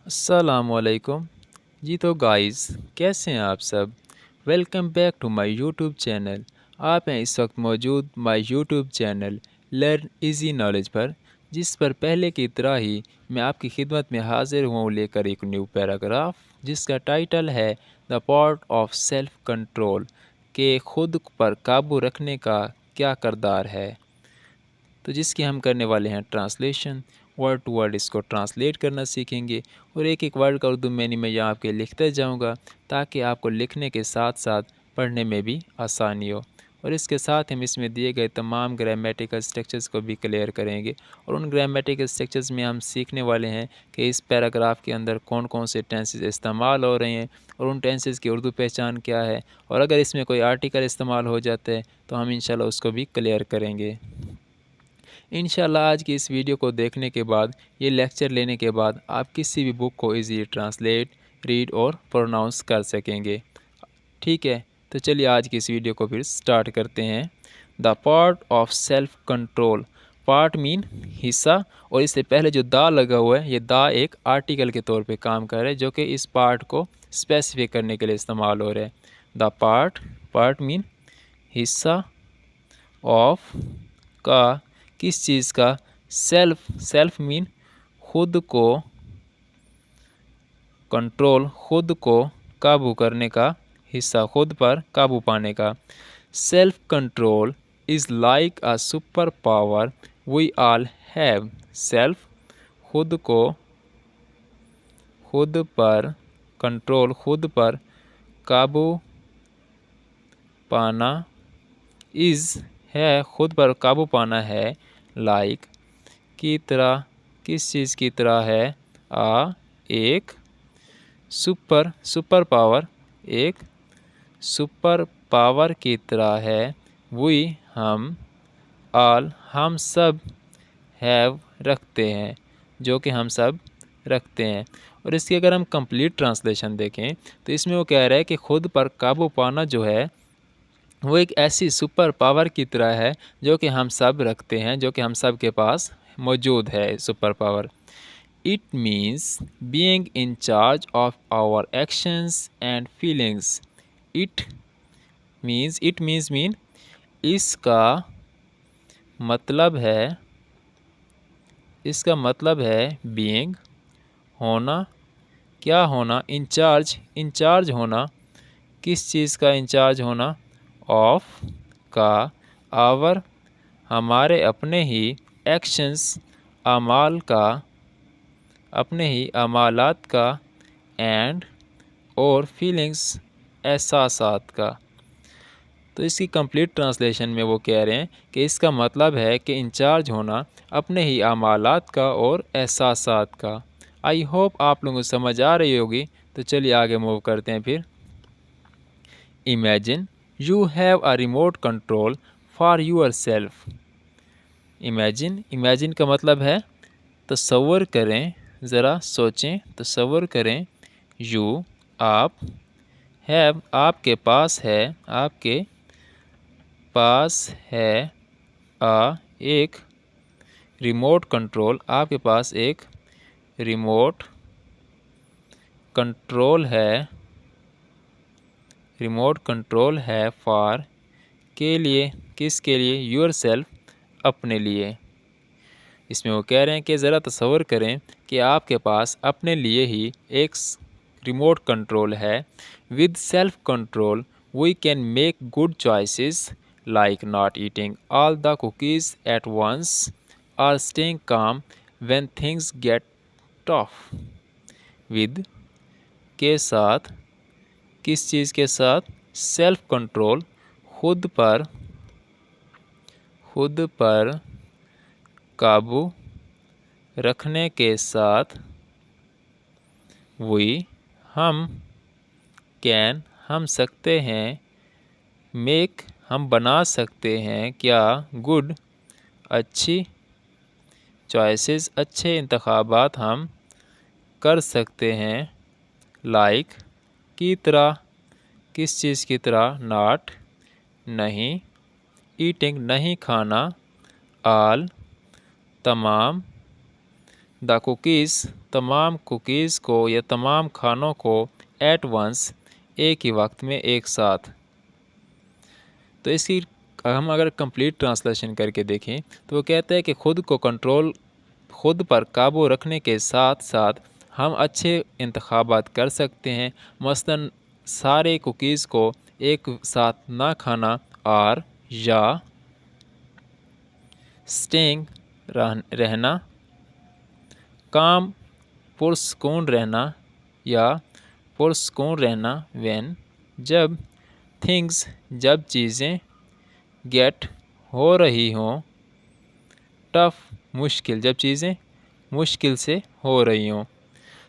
अस्सलामुअलैकुम। जी तो गाइस, कैसे हैं आप सब। Welcome back to my YouTube channel. आप हैं इस वक्त मौजूद my YouTube channel learn easy knowledge पर, जिस पर पहले की तरह ही मैं आपकी खिदमत में हाजिर हूँ लेकर एक न्यू पैराग्राफ, जिसका टाइटल है the part of self control, के खुद पर काबू रखने का क्या किरदार है। तो जिसकी हम करने वाले हैं ट्रांसलेशन। वर्ड टू वर्ड इसको ट्रांसलेट करना सीखेंगे और एक एक वर्ड का उर्दू मैंने मैं यहाँ आपके लिखते जाऊँगा, ताकि आपको लिखने के साथ साथ पढ़ने में भी आसानी हो। और इसके साथ हम इसमें दिए गए तमाम ग्रामेटिकल स्ट्रक्चर्स को भी क्लियर करेंगे, और उन ग्रामेटिकल स्ट्रक्चर्स में हम सीखने वाले हैं कि इस पैराग्राफ के अंदर कौन कौन से टेंसेस इस्तेमाल हो रहे हैं और उन टेंसेस की उर्दू पहचान क्या है, और अगर इसमें कोई आर्टिकल इस्तेमाल हो जाता है तो हम इंशाल्लाह उसको भी क्लियर करेंगे। इंशाल्लाह आज की इस वीडियो को देखने के बाद, ये लेक्चर लेने के बाद, आप किसी भी बुक को इजीली ट्रांसलेट, रीड और प्रोनाउंस कर सकेंगे। ठीक है, तो चलिए आज की इस वीडियो को फिर स्टार्ट करते हैं। The part of self control. Part mean हिस्सा, और इससे पहले जो दा लगा हुआ है, ये दा एक आर्टिकल के तौर पे काम कर रहा है, जो कि इस पार्ट को स्पेसिफिक करने के लिए इस्तेमाल हो रहा है। द पार्ट, पार्ट मीन हिस्सा, ऑफ का, किस चीज़ का, सेल्फ, सेल्फ मीन खुद को, कंट्रोल खुद को काबू करने का, हिस्सा खुद पर काबू पाने का। Self control is like a super power we all have. Self खुद को, खुद पर, कंट्रोल खुद पर काबू पाना, इज़ है, खुद पर काबू पाना है, लाइक की तरह, किस चीज़ की तरह है, एक सुपर, सुपर पावर, एक सुपर पावर की तरह है, वी हम, ऑल हम सब, हैव रखते हैं, जो कि हम सब रखते हैं। और इसकी अगर हम कंप्लीट ट्रांसलेशन देखें तो इसमें वो कह रहा है कि खुद पर काबू पाना जो है वो एक ऐसी सुपर पावर की तरह है जो कि हम सब रखते हैं, जो कि हम सब के पास मौजूद है super power. It means being in charge of our actions and feelings. It means mean, इसका मतलब है, इसका मतलब है बीइंग होना, क्या होना, इंचार्ज, इंचार्ज होना, किस चीज़ का इंचार्ज होना, ऑफ का, आवर हमारे अपने ही, एक्शंस अमाल का, अपने ही अमालात का, एंड और फीलिंग्स एहसासात का। तो इसकी कंप्लीट ट्रांसलेशन में वो कह रहे हैं कि इसका मतलब है कि इंचार्ज होना अपने ही अमालात का और एहसासात का। आई होप आप लोगों को समझ आ रही होगी। तो चलिए आगे मूव करते हैं फिर। Imagine you have a remote control for your self. Imagine, imagine का मतलब है तसव्वुर करें, ज़रा सोचें, तसव्वुर करें। यू आप, हैव आपके पास है, आपके पास है, एक रिमोट कंट्रोल आपके पास एक रिमोट कंट्रोल है, रिमोट कंट्रोल है, फॉर के लिए, किस के लिए, योर सेल्फ अपने लिए। इसमें वो कह रहे हैं कि ज़रा तसव्वुर करें कि आपके पास अपने लिए ही एक रिमोट कंट्रोल है। With self control we can make good choices, like not eating all the cookies at once और staying calm when things get tough. With के साथ, किस चीज़ के साथ, सेल्फ कंट्रोल खुद पर, खुद पर काबू रखने के साथ, वी हम, कैन हम सकते हैं, मेक हम बना सकते हैं, क्या, गुड अच्छी, चॉइसेस अच्छे इंतखाबात हम कर सकते हैं, लाइक की तरह, किस चीज़ की तरह, नॉट नहीं, ईटिंग नहीं खाना, आल तमाम, द कुकीज़ तमाम कुकीज़ को या तमाम खानों को एट वंस एक ही वक्त में एक साथ। तो इसकी हम अगर कंप्लीट ट्रांसलेशन करके देखें तो वो कहता है कि खुद पर काबू रखने के साथ साथ हम अच्छे इंतखाबात कर सकते हैं, मसलन सारे कुकीज़ को एक साथ ना खाना, और या स्टेइंग रहना, काम पुरस्कून रहना या पुरस्कून रहना, व्हेन जब, थिंग्स जब चीज़ें, गेट हो रही हों, टफ मुश्किल जब चीज़ें मुश्किल से हो रही हों।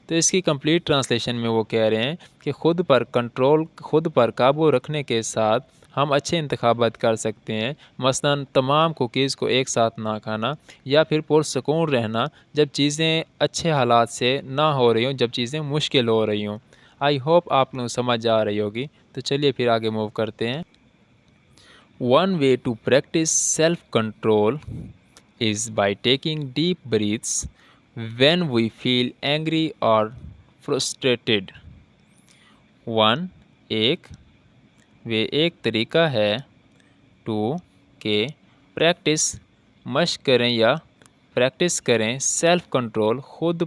तो इसकी कंप्लीट ट्रांसलेशन में वो कह रहे हैं कि खुद पर काबू रखने के साथ हम अच्छे इंतखाबात कर सकते हैं, मसलन तमाम कुकीज़ को एक साथ ना खाना, या फिर पुरसकून रहना जब चीज़ें अच्छे हालात से ना हो रही हों, जब चीज़ें मुश्किल हो रही हों। आई होप आप लोग समझ आ रही होगी। तो चलिए फिर आगे मूव करते हैं। One way to practise self control is by taking deep breaths when we feel angry or frustrated. एक तरीका है, टू के प्रैक्टिस मश्क करें या प्रैक्टिस करें, सेल्फ कंट्रोल खुद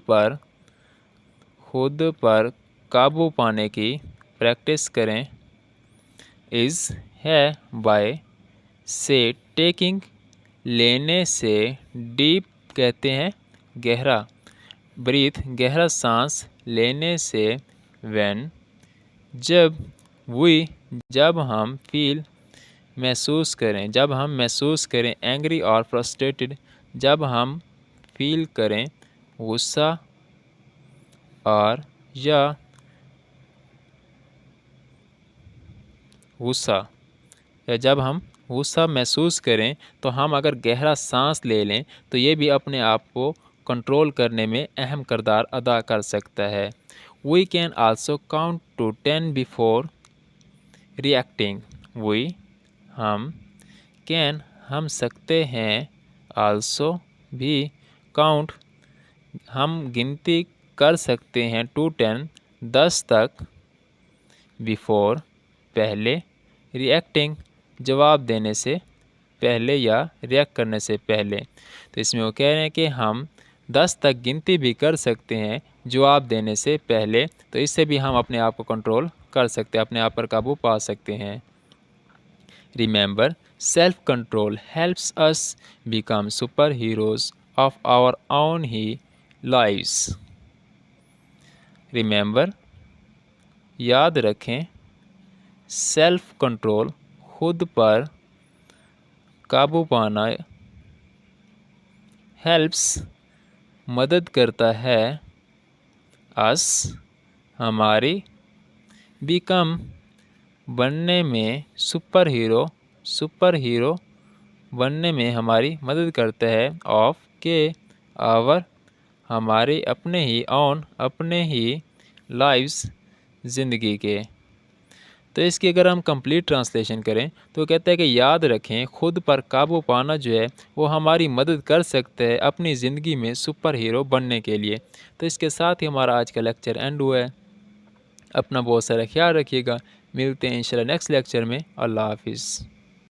पर काबू पाने की प्रैक्टिस करें, इज़ है, बाय से, टेकिंग लेने से, डीप कहते हैं गहरा, ब्रीथ गहरा सांस लेने से, व्हेन जब हम फील महसूस करें, एंग्री और फ्रस्ट्रेटेड जब हम फील करें गुस्सा और या जब हम गुस्सा महसूस करें तो हम अगर गहरा सांस ले लें तो ये भी अपने आप को कंट्रोल करने में अहम किरदार अदा कर सकता है। We can also count to 10 before reacting. हम सकते हैं, आल्सो भी, काउंट हम गिनती कर सकते हैं, टू 10 10 तक, बिफोर पहले, रिएक्टिंग जवाब देने से पहले या रिएक्ट करने से पहले। तो इसमें वो कह रहे हैं कि हम 10 तक गिनती भी कर सकते हैं जवाब देने से पहले, तो इससे भी हम अपने आप को कंट्रोल कर सकते हैं, अपने आप पर काबू पा सकते हैं। Remember, self control helps us become super heroes of our own ही लाइव्स। रिमेंबर, याद रखें, सेल्फ कंट्रोल खुद पर काबू पाना, हेल्प्स मदद करता है, अस हमारी, बिकम बनने में, सुपर हीरो बनने में हमारी मदद करता है, ऑफ के, आवर हमारे, अपने ही, ऑन अपने ही, लाइव्स ज़िंदगी के। तो इसकी अगर हम कंप्लीट ट्रांसलेशन करें तो कहता है कि याद रखें, खुद पर काबू पाना जो है वो हमारी मदद कर सकता है अपनी ज़िंदगी में सुपर हीरो बनने के लिए। तो इसके साथ ही हमारा आज का लेक्चर एंड हुआ है। अपना बहुत सारा ख्याल रखिएगा। मिलते हैं इंशाल्लाह नेक्स्ट लेक्चर में। अल्लाह हाफिज़।